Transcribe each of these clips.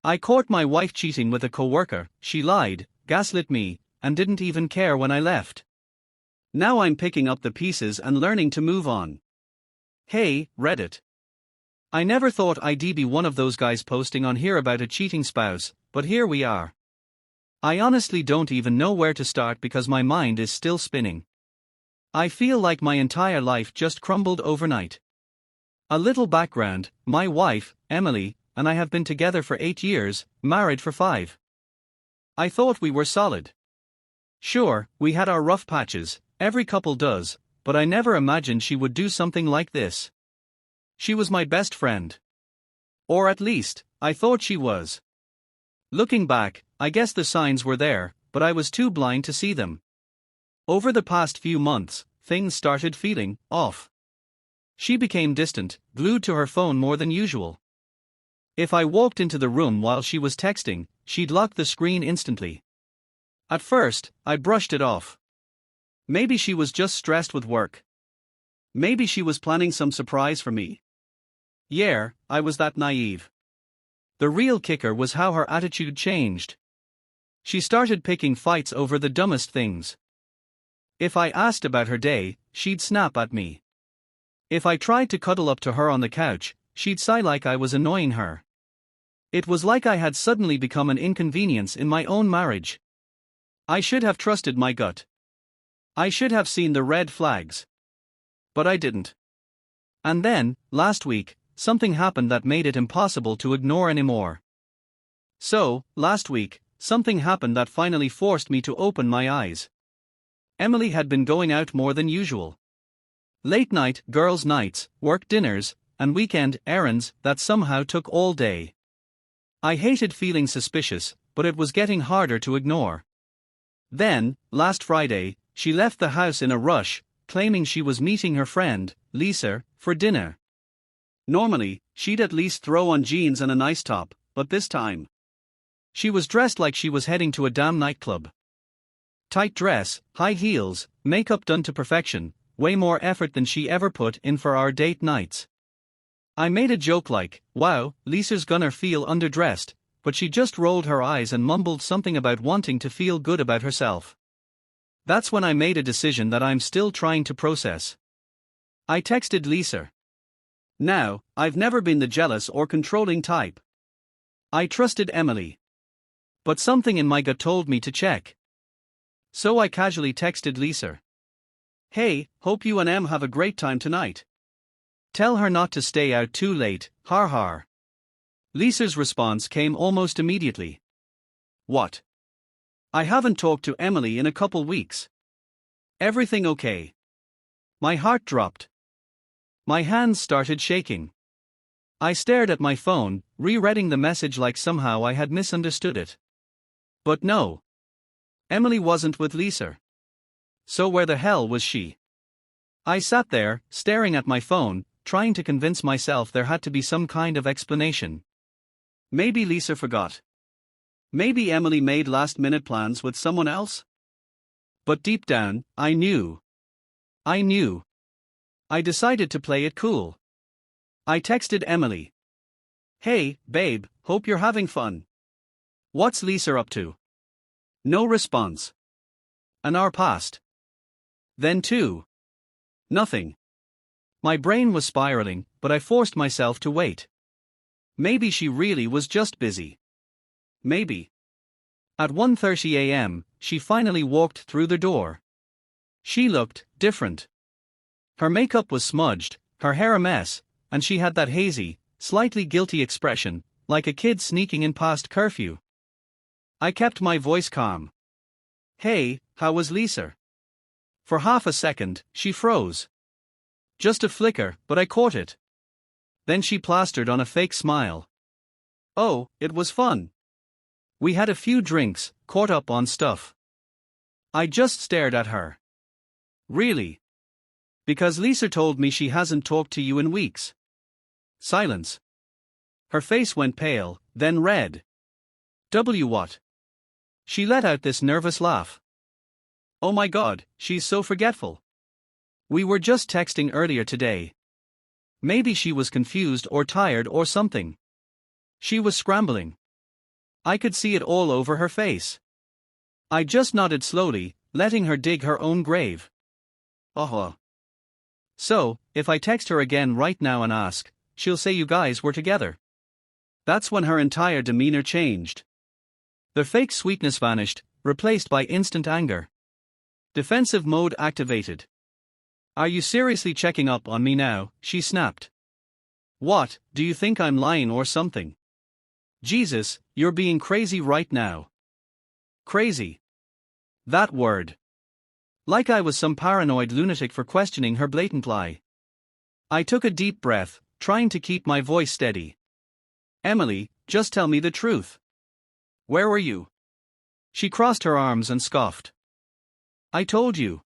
I caught my wife cheating with a coworker, she lied, gaslit me, and didn't even care when I left. Now I'm picking up the pieces and learning to move on. Hey, Reddit. I never thought I'd be one of those guys posting on here about a cheating spouse, but here we are. I honestly don't even know where to start because my mind is still spinning. I feel like my entire life just crumbled overnight. A little background: my wife, Emily, and I have been together for 8 years, married for 5. I thought we were solid. Sure, we had our rough patches, every couple does, but I never imagined she would do something like this. She was my best friend. Or at least, I thought she was. Looking back, I guess the signs were there, but I was too blind to see them. Over the past few months, things started feeling off. She became distant, glued to her phone more than usual. If I walked into the room while she was texting, she'd lock the screen instantly. At first, I brushed it off. Maybe she was just stressed with work. Maybe she was planning some surprise for me. Yeah, I was that naive. The real kicker was how her attitude changed. She started picking fights over the dumbest things. If I asked about her day, she'd snap at me. If I tried to cuddle up to her on the couch, she'd sigh like I was annoying her. It was like I had suddenly become an inconvenience in my own marriage. I should have trusted my gut. I should have seen the red flags. But I didn't. And then, last week, something happened that made it impossible to ignore anymore. So, last week, something happened that finally forced me to open my eyes. Emily had been going out more than usual. Late night, girls' nights, work dinners, and weekend errands that somehow took all day. I hated feeling suspicious, but it was getting harder to ignore. Then, last Friday, she left the house in a rush, claiming she was meeting her friend, Lisa, for dinner. Normally, she'd at least throw on jeans and a nice top, but this time, she was dressed like she was heading to a damn nightclub. Tight dress, high heels, makeup done to perfection, way more effort than she ever put in for our date nights. I made a joke like, "Wow, Lisa's gonna feel underdressed," but she just rolled her eyes and mumbled something about wanting to feel good about herself. That's when I made a decision that I'm still trying to process. I texted Lisa. Now, I've never been the jealous or controlling type. I trusted Emily. But something in my gut told me to check. So I casually texted Lisa. "Hey, hope you and Em have a great time tonight. Tell her not to stay out too late, har har." Lisa's response came almost immediately. "What? I haven't talked to Emily in a couple weeks. Everything okay?" My heart dropped. My hands started shaking. I stared at my phone, rereading the message like somehow I had misunderstood it. But no. Emily wasn't with Lisa. So where the hell was she? I sat there, staring at my phone, trying to convince myself there had to be some kind of explanation. Maybe Lisa forgot. Maybe Emily made last-minute plans with someone else? But deep down, I knew. I knew. I decided to play it cool. I texted Emily. "Hey, babe, hope you're having fun. What's Lisa up to?" No response. An hour passed. Then 2. Nothing. My brain was spiraling, but I forced myself to wait. Maybe she really was just busy. Maybe. At 1:30 a.m., she finally walked through the door. She looked different. Her makeup was smudged, her hair a mess, and she had that hazy, slightly guilty expression, like a kid sneaking in past curfew. I kept my voice calm. "Hey, how was Lisa?" For half a second, she froze. Just a flicker, but I caught it. Then she plastered on a fake smile. "Oh, it was fun. We had a few drinks, caught up on stuff." I just stared at her. "Really? Because Lisa told me she hasn't talked to you in weeks." Silence. Her face went pale, then red. What? She let out this nervous laugh. "Oh my god, she's so forgetful. We were just texting earlier today." Maybe she was confused or tired or something. She was scrambling. I could see it all over her face. I just nodded slowly, letting her dig her own grave. So, if I text her again right now and ask, she'll say you guys were together. That's when her entire demeanor changed. The fake sweetness vanished, replaced by instant anger. Defensive mode activated. Are you seriously checking up on me now? She snapped. What, do you think I'm lying or something? Jesus, you're being crazy right now. Crazy. That word. Like I was some paranoid lunatic for questioning her blatant lie. I took a deep breath, trying to keep my voice steady. Emily, just tell me the truth. Where were you? She crossed her arms and scoffed. I told you.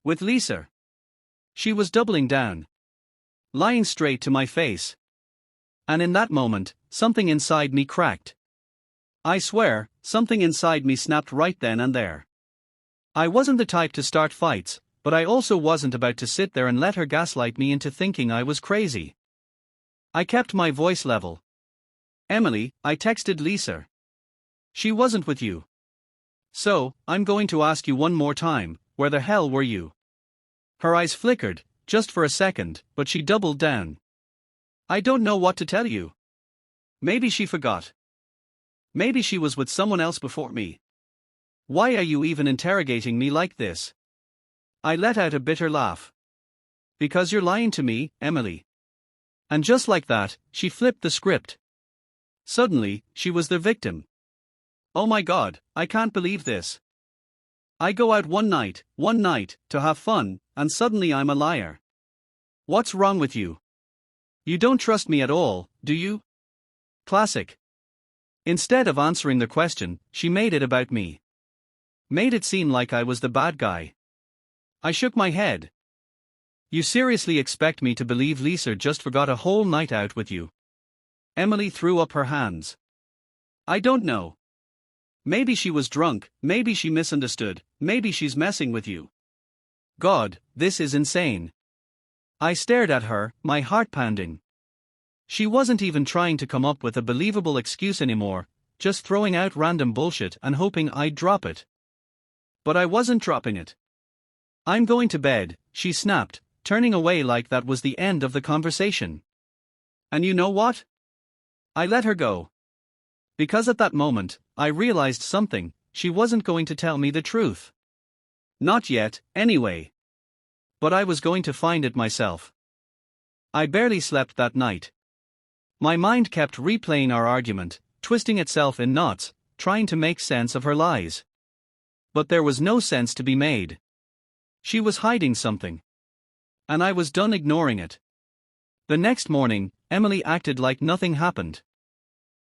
With Lisa. She was doubling down. Lying straight to my face. And in that moment, something inside me cracked. I swear, something inside me snapped right then and there. I wasn't the type to start fights, but I also wasn't about to sit there and let her gaslight me into thinking I was crazy. I kept my voice level. Emily, I texted Lisa. She wasn't with you. So, I'm going to ask you one more time, where the hell were you? Her eyes flickered, just for a second, but she doubled down. I don't know what to tell you. Maybe she forgot. Maybe she was with someone else before me. Why are you even interrogating me like this? I let out a bitter laugh. Because you're lying to me, Emily. And just like that, she flipped the script. Suddenly, she was the victim. Oh my God, I can't believe this. I go out one night, to have fun, and suddenly I'm a liar. What's wrong with you? You don't trust me at all, do you? Classic. Instead of answering the question, she made it about me. Made it seem like I was the bad guy. I shook my head. You seriously expect me to believe Lisa just forgot a whole night out with you? Emily threw up her hands. I don't know. Maybe she was drunk, maybe she misunderstood, maybe she's messing with you. God, this is insane. I stared at her, my heart pounding. She wasn't even trying to come up with a believable excuse anymore, just throwing out random bullshit and hoping I'd drop it. But I wasn't dropping it. I'm going to bed, she snapped, turning away like that was the end of the conversation. And you know what? I let her go. Because at that moment, I realized something, she wasn't going to tell me the truth. Not yet, anyway. But I was going to find it myself. I barely slept that night. My mind kept replaying our argument, twisting itself in knots, trying to make sense of her lies. But there was no sense to be made. She was hiding something. And I was done ignoring it. The next morning, Emily acted like nothing happened.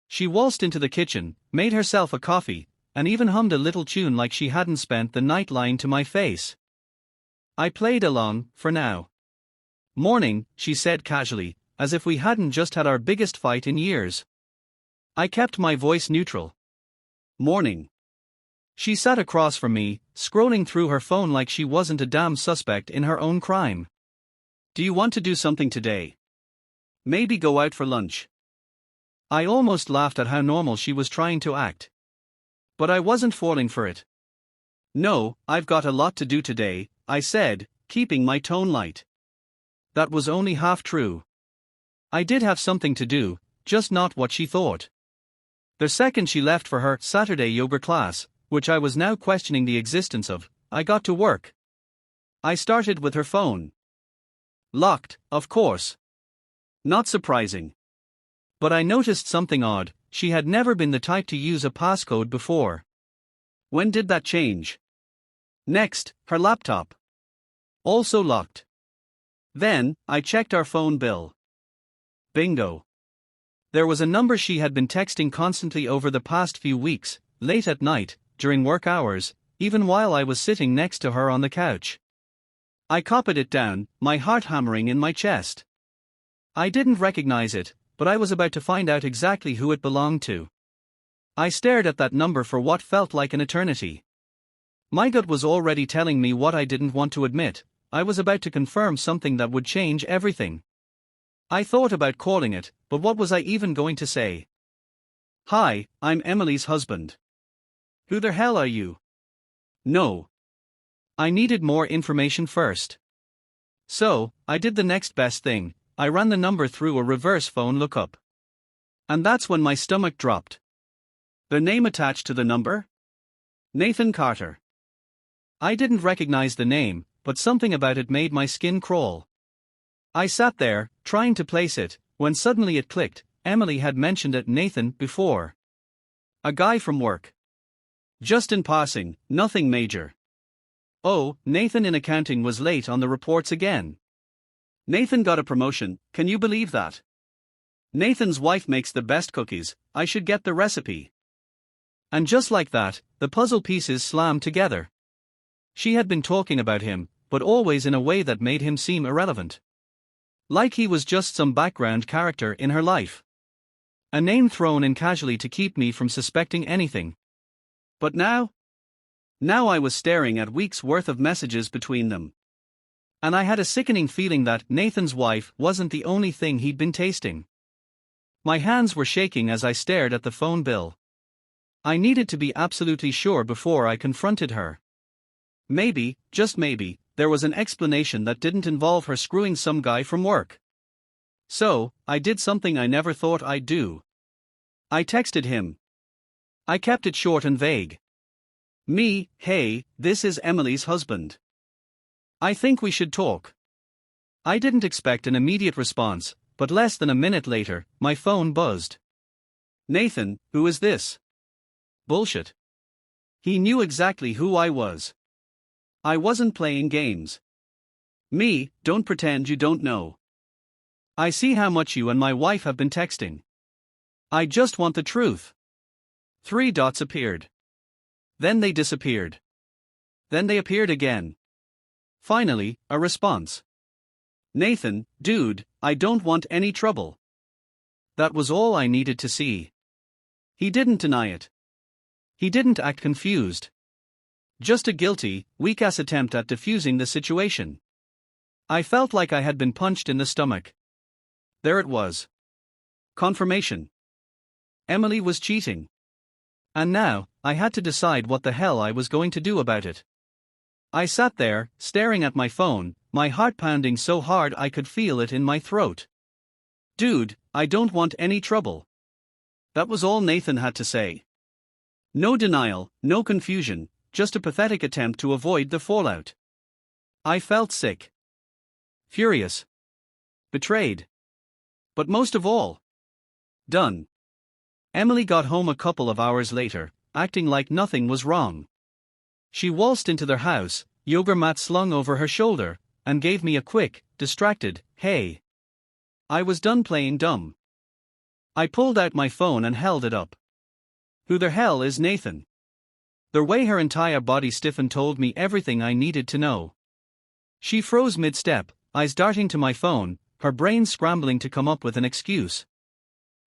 She waltzed into the kitchen, made herself a coffee, and even hummed a little tune like she hadn't spent the night lying to my face. I played along, for now. Morning, she said casually, as if we hadn't just had our biggest fight in years. I kept my voice neutral. Morning. She sat across from me, scrolling through her phone like she wasn't a damn suspect in her own crime. Do you want to do something today? Maybe go out for lunch. I almost laughed at how normal she was trying to act. But I wasn't falling for it. No, I've got a lot to do today, I said, keeping my tone light. That was only half true. I did have something to do, just not what she thought. The second she left for her Saturday yoga class, which I was now questioning the existence of, I got to work. I started with her phone. Locked, of course. Not surprising. But I noticed something odd, she had never been the type to use a passcode before. When did that change? Next, her laptop. Also locked. Then, I checked our phone bill. Bingo. There was a number she had been texting constantly over the past few weeks, late at night, during work hours, even while I was sitting next to her on the couch. I copied it down, my heart hammering in my chest. I didn't recognize it, but I was about to find out exactly who it belonged to. I stared at that number for what felt like an eternity. My gut was already telling me what I didn't want to admit. I was about to confirm something that would change everything. I thought about calling it, but what was I even going to say? Hi, I'm Emily's husband. Who the hell are you? No. I needed more information first. So, I did the next best thing, I ran the number through a reverse phone lookup. And that's when my stomach dropped. The name attached to the number? Nathan Carter. I didn't recognize the name, but something about it made my skin crawl. I sat there, trying to place it, when suddenly it clicked. Emily had mentioned it Nathan before. A guy from work. Just in passing, nothing major. Oh, Nathan in accounting was late on the reports again. Nathan got a promotion, can you believe that? Nathan's wife makes the best cookies, I should get the recipe. And just like that, the puzzle pieces slammed together. She had been talking about him, but always in a way that made him seem irrelevant. Like he was just some background character in her life. A name thrown in casually to keep me from suspecting anything. But now I was staring at weeks' worth of messages between them. And I had a sickening feeling that Nathan's wife wasn't the only thing he'd been tasting. My hands were shaking as I stared at the phone bill. I needed to be absolutely sure before I confronted her. Maybe, just maybe, there was an explanation that didn't involve her screwing some guy from work. So, I did something I never thought I'd do. I texted him. I kept it short and vague. Hey, this is Emily's husband. I think we should talk. I didn't expect an immediate response, but less than a minute later, my phone buzzed. Nathan, who is this? Bullshit. He knew exactly who I was. I wasn't playing games. Don't pretend you don't know. I see how much you and my wife have been texting. I just want the truth. 3 dots appeared. Then they disappeared. Then they appeared again. Finally, a response. Nathan, dude, I don't want any trouble. That was all I needed to see. He didn't deny it. He didn't act confused. Just a guilty, weak-ass attempt at diffusing the situation. I felt like I had been punched in the stomach. There it was. Confirmation. Emily was cheating. And now, I had to decide what the hell I was going to do about it. I sat there, staring at my phone, my heart pounding so hard I could feel it in my throat. Dude, I don't want any trouble. That was all Nathan had to say. No denial, no confusion, just a pathetic attempt to avoid the fallout. I felt sick. Furious. Betrayed. But most of all, done. Emily got home a couple of hours later, acting like nothing was wrong. She waltzed into their house, yoga mat slung over her shoulder, and gave me a quick, distracted, hey. I was done playing dumb. I pulled out my phone and held it up. Who the hell is Nathan? The way her entire body stiffened told me everything I needed to know. She froze mid-step, eyes darting to my phone, her brain scrambling to come up with an excuse.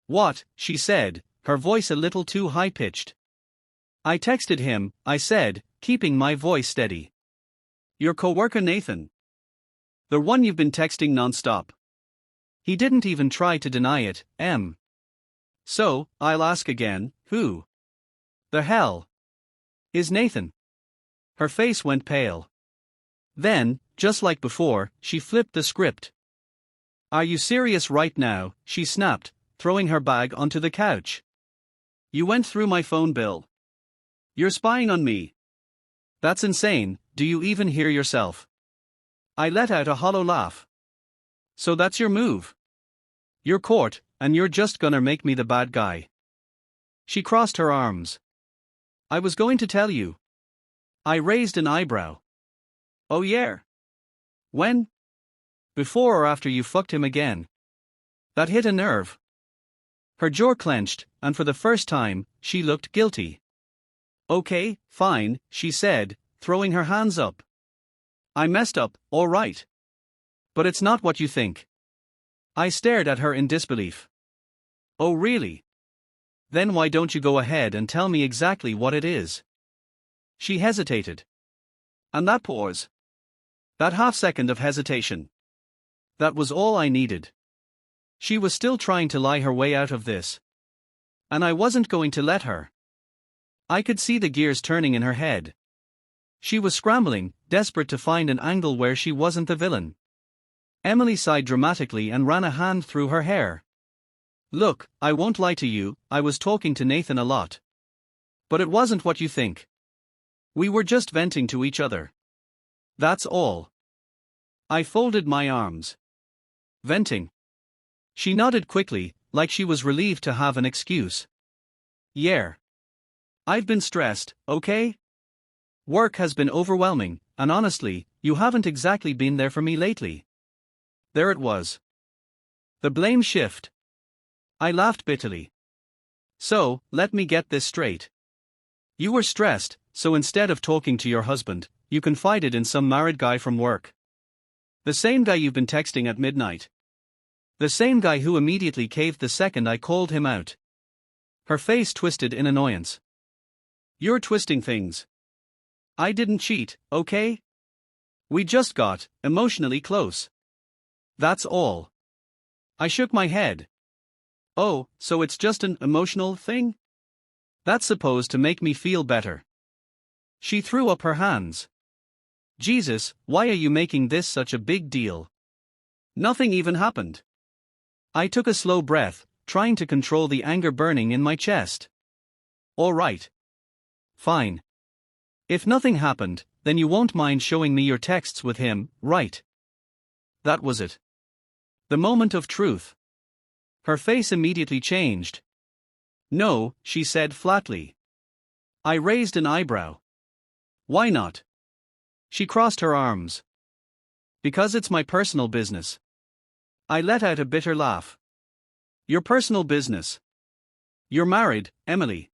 What, she said, her voice a little too high-pitched. I texted him, I said, keeping my voice steady. Your coworker Nathan. The one you've been texting non-stop. He didn't even try to deny it, So, I'll ask again, who the hell is Nathan? Her face went pale. Then, just like before, she flipped the script. Are you serious right now? She snapped, throwing her bag onto the couch. You went through my phone bill. You're spying on me. That's insane, do you even hear yourself? I let out a hollow laugh. So that's your move. You're caught, and you're just gonna make me the bad guy. She crossed her arms. I was going to tell you. I raised an eyebrow. Oh yeah? When? Before or after you fucked him again? That hit a nerve. Her jaw clenched, and for the first time, she looked guilty. Okay, fine, she said, throwing her hands up. I messed up, all right. But it's not what you think. I stared at her in disbelief. Oh really? Then why don't you go ahead and tell me exactly what it is? She hesitated. And that pause. That half-second of hesitation. That was all I needed. She was still trying to lie her way out of this. And I wasn't going to let her. I could see the gears turning in her head. She was scrambling, desperate to find an angle where she wasn't the villain. Emily sighed dramatically and ran a hand through her hair. Look, I won't lie to you, I was talking to Nathan a lot. But it wasn't what you think. We were just venting to each other. That's all. I folded my arms. Venting. She nodded quickly, like she was relieved to have an excuse. Yeah. I've been stressed, okay? Work has been overwhelming, and honestly, you haven't exactly been there for me lately. There it was. The blame shift. I laughed bitterly. So, let me get this straight. You were stressed, so instead of talking to your husband, you confided in some married guy from work. The same guy you've been texting at midnight. The same guy who immediately caved the second I called him out. Her face twisted in annoyance. You're twisting things. I didn't cheat, okay? We just got emotionally close. That's all. I shook my head. Oh, so it's just an emotional thing? That's supposed to make me feel better. She threw up her hands. Jesus, why are you making this such a big deal? Nothing even happened. I took a slow breath, trying to control the anger burning in my chest. All right. Fine. If nothing happened, then you won't mind showing me your texts with him, right? That was it. The moment of truth. Her face immediately changed. No, she said flatly. I raised an eyebrow. Why not? She crossed her arms. Because it's my personal business. I let out a bitter laugh. Your personal business. You're married, Emily.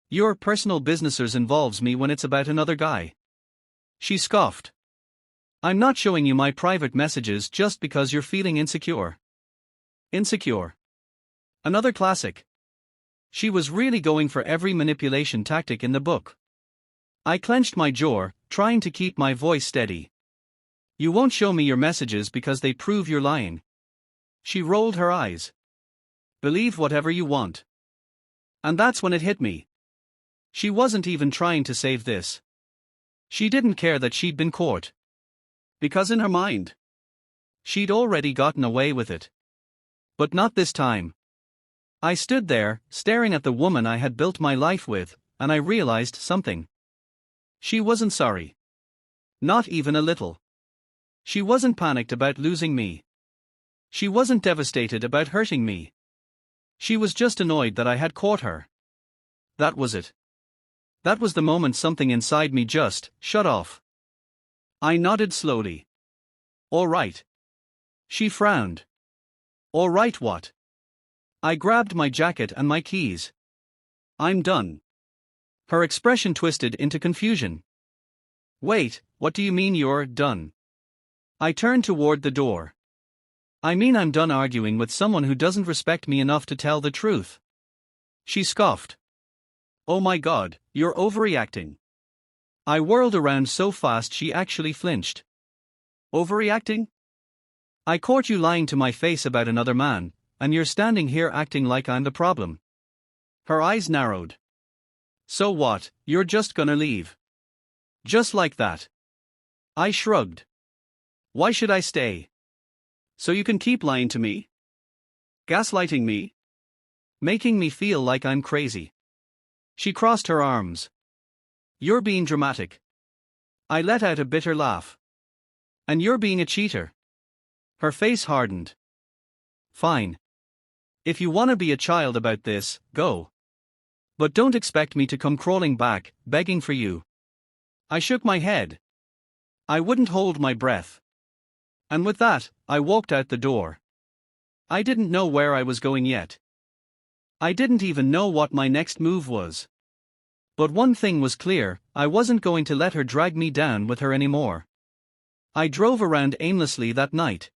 Your personal businessers involves me when it's about another guy. She scoffed. I'm not showing you my private messages just because you're feeling insecure. Insecure. Another classic. She was really going for every manipulation tactic in the book. I clenched my jaw, trying to keep my voice steady. You won't show me your messages because they prove you're lying. She rolled her eyes. Believe whatever you want. And that's when it hit me. She wasn't even trying to save this. She didn't care that she'd been caught. Because in her mind, she'd already gotten away with it. But not this time. I stood there, staring at the woman I had built my life with, and I realized something. She wasn't sorry. Not even a little. She wasn't panicked about losing me. She wasn't devastated about hurting me. She was just annoyed that I had caught her. That was it. That was the moment something inside me just shut off. I nodded slowly. All right. She frowned. All right, what? I grabbed my jacket and my keys. I'm done. Her expression twisted into confusion. Wait, what do you mean you're done? I turned toward the door. I mean I'm done arguing with someone who doesn't respect me enough to tell the truth. She scoffed. Oh my God, you're overreacting. I whirled around so fast she actually flinched. Overreacting? I caught you lying to my face about another man, and you're standing here acting like I'm the problem. Her eyes narrowed. So what, you're just gonna leave? Just like that. I shrugged. Why should I stay? So you can keep lying to me? Gaslighting me? Making me feel like I'm crazy. She crossed her arms. You're being dramatic. I let out a bitter laugh. And you're being a cheater. Her face hardened. Fine. If you want to be a child about this, go. But don't expect me to come crawling back, begging for you. I shook my head. I wouldn't hold my breath. And with that, I walked out the door. I didn't know where I was going yet. I didn't even know what my next move was. But one thing was clear, I wasn't going to let her drag me down with her anymore. I drove around aimlessly that night.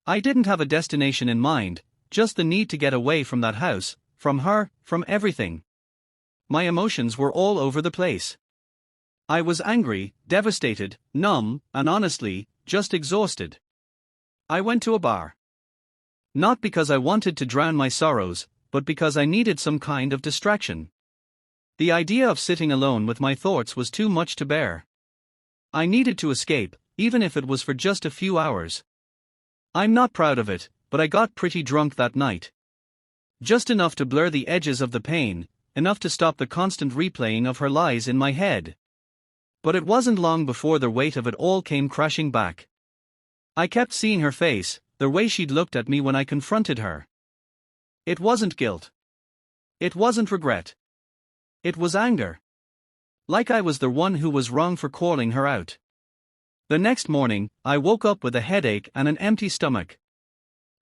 I didn't have a destination in mind, just the need to get away from that house, from her, from everything. My emotions were all over the place. I was angry, devastated, numb, and honestly, just exhausted. I went to a bar. Not because I wanted to drown my sorrows, but because I needed some kind of distraction. The idea of sitting alone with my thoughts was too much to bear. I needed to escape, even if it was for just a few hours. I'm not proud of it, but I got pretty drunk that night. Just enough to blur the edges of the pain, enough to stop the constant replaying of her lies in my head. But it wasn't long before the weight of it all came crashing back. I kept seeing her face, the way she'd looked at me when I confronted her. It wasn't guilt. It wasn't regret. It was anger. Like I was the one who was wrong for calling her out. The next morning, I woke up with a headache and an empty stomach.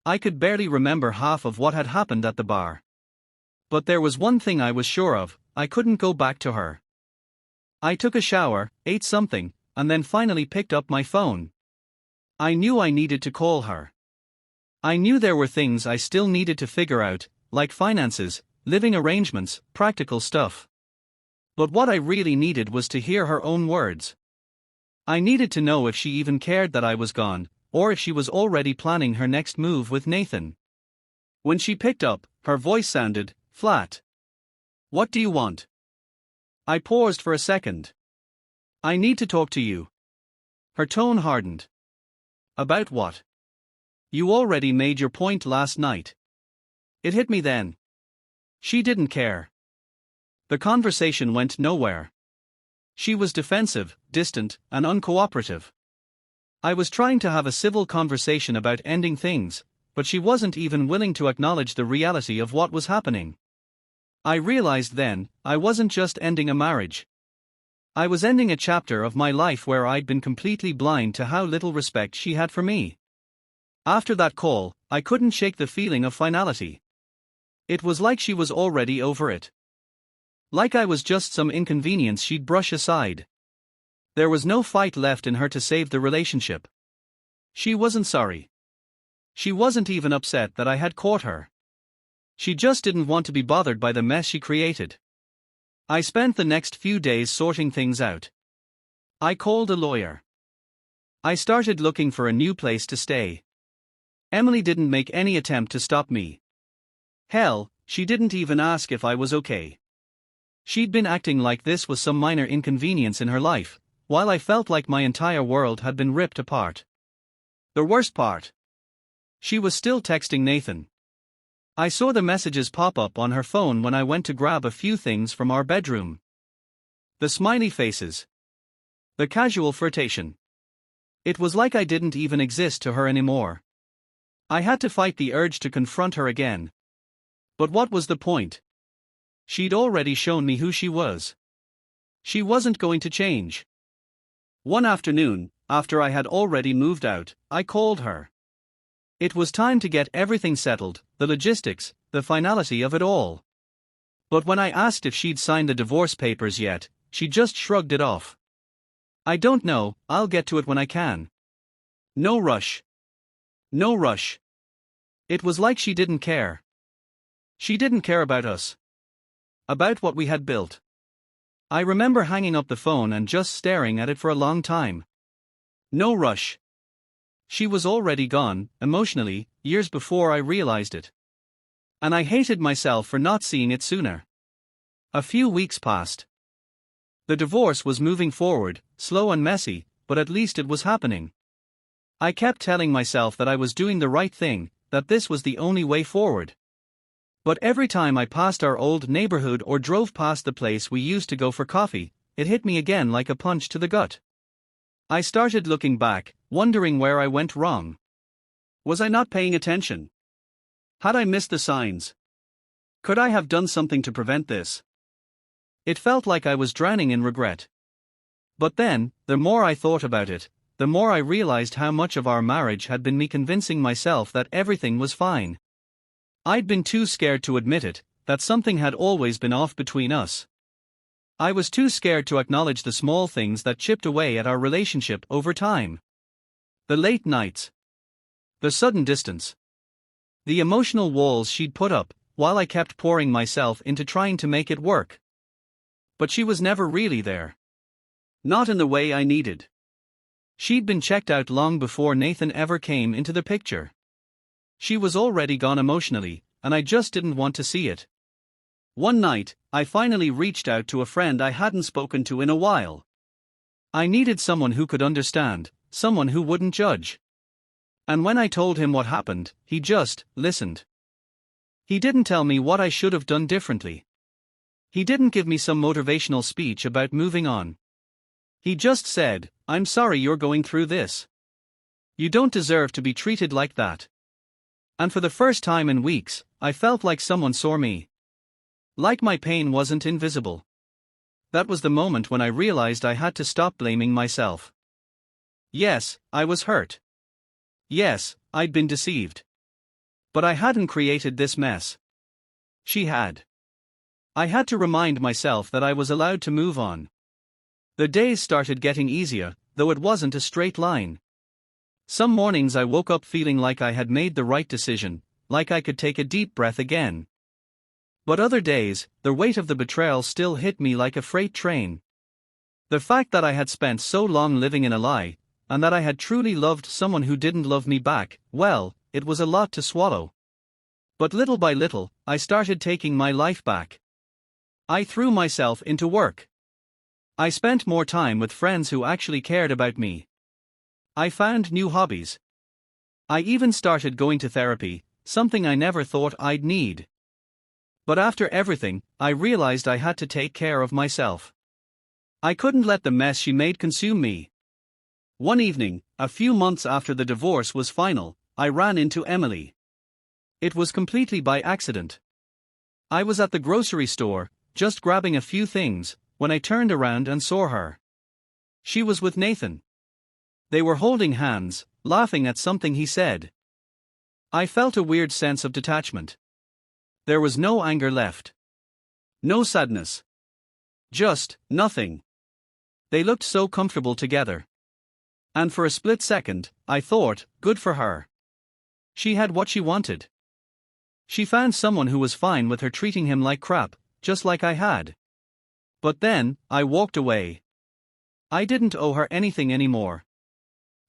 I could barely remember half of what had happened at the bar. But there was one thing I was sure of: I couldn't go back to her. I took a shower, ate something, and then finally picked up my phone. I knew I needed to call her. I knew there were things I still needed to figure out, like finances, living arrangements, practical stuff. But what I really needed was to hear her own words. I needed to know if she even cared that I was gone, or if she was already planning her next move with Nathan. When she picked up, her voice sounded flat. "What do you want?" I paused for a second. "I need to talk to you." Her tone hardened. "About what?" "You already made your point last night." It hit me then. She didn't care. The conversation went nowhere. She was defensive, distant, and uncooperative. I was trying to have a civil conversation about ending things, but she wasn't even willing to acknowledge the reality of what was happening. I realized then, I wasn't just ending a marriage. I was ending a chapter of my life where I'd been completely blind to how little respect she had for me. After that call, I couldn't shake the feeling of finality. It was like she was already over it. Like I was just some inconvenience she'd brush aside. There was no fight left in her to save the relationship. She wasn't sorry. She wasn't even upset that I had caught her. She just didn't want to be bothered by the mess she created. I spent the next few days sorting things out. I called a lawyer. I started looking for a new place to stay. Emily didn't make any attempt to stop me. Hell, she didn't even ask if I was okay. She'd been acting like this was some minor inconvenience in her life, while I felt like my entire world had been ripped apart. The worst part: she was still texting Nathan. I saw the messages pop up on her phone when I went to grab a few things from our bedroom. The smiley faces. The casual flirtation. It was like I didn't even exist to her anymore. I had to fight the urge to confront her again. But what was the point? She'd already shown me who she was. She wasn't going to change. One afternoon, after I had already moved out, I called her. It was time to get everything settled, the logistics, the finality of it all. But when I asked if she'd signed the divorce papers yet, she just shrugged it off. "I don't know, I'll get to it when I can." No rush. No rush. It was like she didn't care. She didn't care about us. About what we had built. I remember hanging up the phone and just staring at it for a long time. No rush. She was already gone, emotionally, years before I realized it. And I hated myself for not seeing it sooner. A few weeks passed. The divorce was moving forward, slow and messy, but at least it was happening. I kept telling myself that I was doing the right thing, that this was the only way forward. But every time I passed our old neighborhood or drove past the place we used to go for coffee, it hit me again like a punch to the gut. I started looking back, wondering where I went wrong. Was I not paying attention? Had I missed the signs? Could I have done something to prevent this? It felt like I was drowning in regret. But then, the more I thought about it, the more I realized how much of our marriage had been me convincing myself that everything was fine. I'd been too scared to admit it, that something had always been off between us. I was too scared to acknowledge the small things that chipped away at our relationship over time. The late nights. The sudden distance. The emotional walls she'd put up, while I kept pouring myself into trying to make it work. But she was never really there. Not in the way I needed. She'd been checked out long before Nathan ever came into the picture. She was already gone emotionally, and I just didn't want to see it. One night, I finally reached out to a friend I hadn't spoken to in a while. I needed someone who could understand, someone who wouldn't judge. And when I told him what happened, he just listened. He didn't tell me what I should have done differently. He didn't give me some motivational speech about moving on. He just said, "I'm sorry you're going through this. You don't deserve to be treated like that." And for the first time in weeks, I felt like someone saw me. Like my pain wasn't invisible. That was the moment when I realized I had to stop blaming myself. Yes, I was hurt. Yes, I'd been deceived. But I hadn't created this mess. She had. I had to remind myself that I was allowed to move on. The days started getting easier, though it wasn't a straight line. Some mornings I woke up feeling like I had made the right decision, like I could take a deep breath again. But other days, the weight of the betrayal still hit me like a freight train. The fact that I had spent so long living in a lie, and that I had truly loved someone who didn't love me back, well, it was a lot to swallow. But little by little, I started taking my life back. I threw myself into work. I spent more time with friends who actually cared about me. I found new hobbies. I even started going to therapy, something I never thought I'd need. But after everything, I realized I had to take care of myself. I couldn't let the mess she made consume me. One evening, a few months after the divorce was final, I ran into Emily. It was completely by accident. I was at the grocery store, just grabbing a few things, when I turned around and saw her. She was with Nathan. They were holding hands, laughing at something he said. I felt a weird sense of detachment. There was no anger left. No sadness. Just nothing. They looked so comfortable together. And for a split second, I thought, good for her. She had what she wanted. She found someone who was fine with her treating him like crap, just like I had. But then, I walked away. I didn't owe her anything anymore.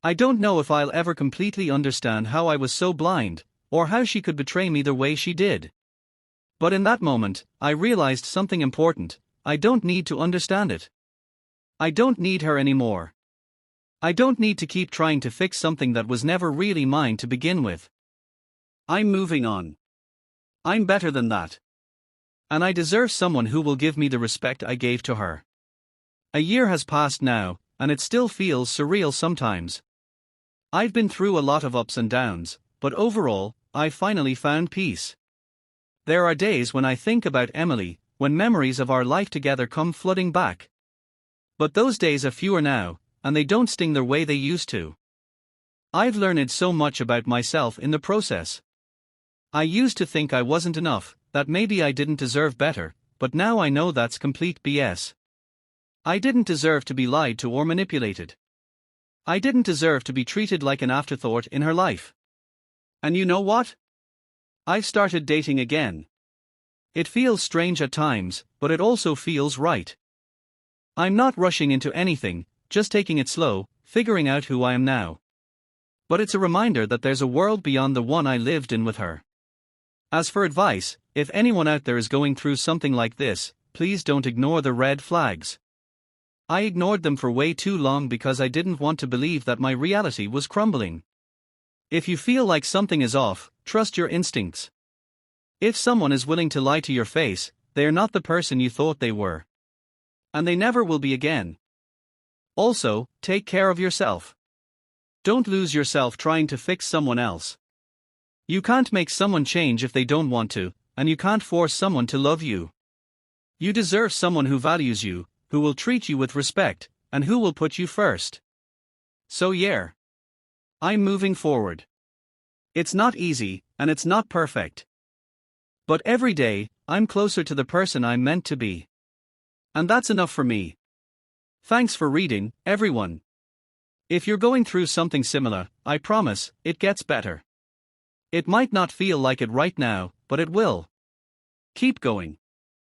I don't know if I'll ever completely understand how I was so blind, or how she could betray me the way she did. But in that moment, I realized something important: I don't need to understand it. I don't need her anymore. I don't need to keep trying to fix something that was never really mine to begin with. I'm moving on. I'm better than that. And I deserve someone who will give me the respect I gave to her. A year has passed now, and it still feels surreal sometimes. I've been through a lot of ups and downs, but overall, I've finally found peace. There are days when I think about Emily, when memories of our life together come flooding back. But those days are fewer now, and they don't sting the way they used to. I've learned so much about myself in the process. I used to think I wasn't enough, that maybe I didn't deserve better, but now I know that's complete BS. I didn't deserve to be lied to or manipulated. I didn't deserve to be treated like an afterthought in her life. And you know what? I've started dating again. It feels strange at times, but it also feels right. I'm not rushing into anything, just taking it slow, figuring out who I am now. But it's a reminder that there's a world beyond the one I lived in with her. As for advice, if anyone out there is going through something like this, please don't ignore the red flags. I ignored them for way too long because I didn't want to believe that my reality was crumbling. If you feel like something is off, trust your instincts. If someone is willing to lie to your face, they are not the person you thought they were. And they never will be again. Also, take care of yourself. Don't lose yourself trying to fix someone else. You can't make someone change if they don't want to, and you can't force someone to love you. You deserve someone who values you, who will treat you with respect, and who will put you first. So yeah. I'm moving forward. It's not easy, and it's not perfect. But every day, I'm closer to the person I'm meant to be. And that's enough for me. Thanks for reading, everyone. If you're going through something similar, I promise, it gets better. It might not feel like it right now, but it will. Keep going.